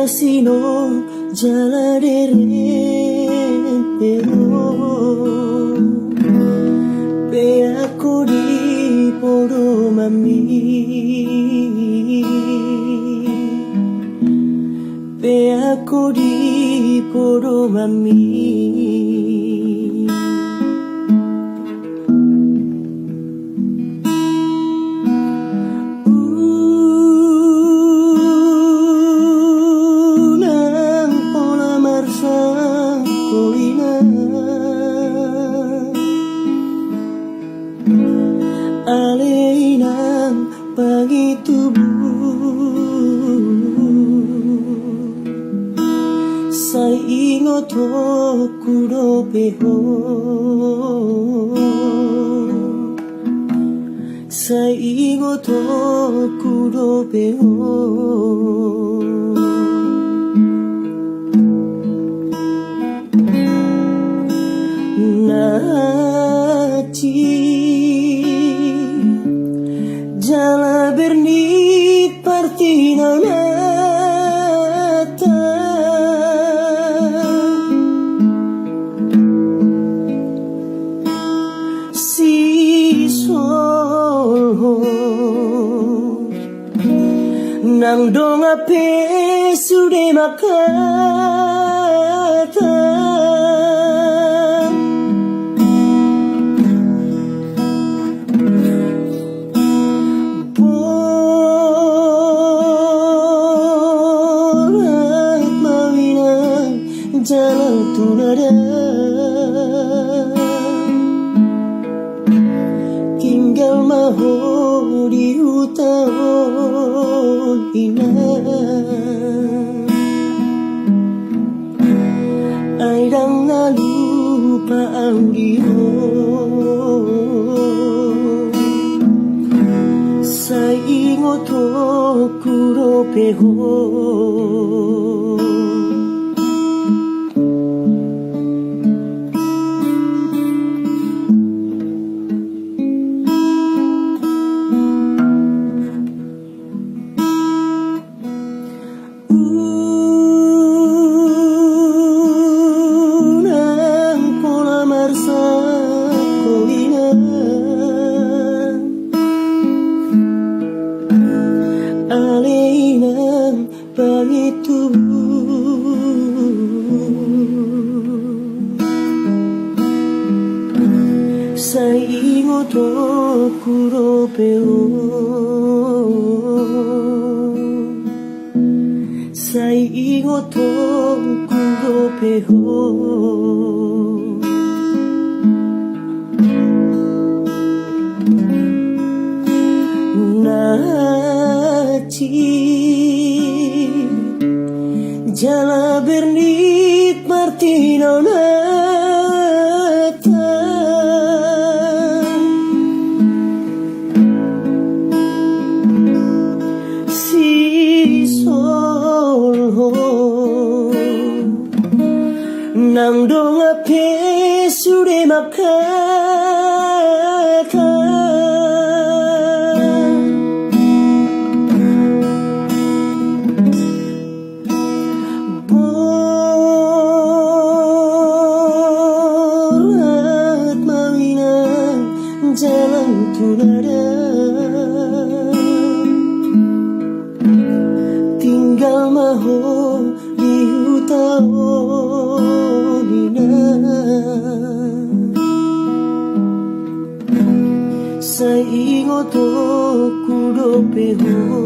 Sino jaladere pero be aku di podo mami be aku di podo mami Inang pagi tubuh sai ingot kudo peho sai ingot kudo peho Jala bernit partina nata si sol nang dong ape sude makata jalan tunada tinggal maho di hutan inang airang lupa audio sai ingot kuro peho Inang pagi tubuh sai ingot kuro peo sai ingot kuro peo Jala bernit martino nata si sol nang dong ape sude makata jalan tunada tinggal maho di hutan inang sai ingot kudo peho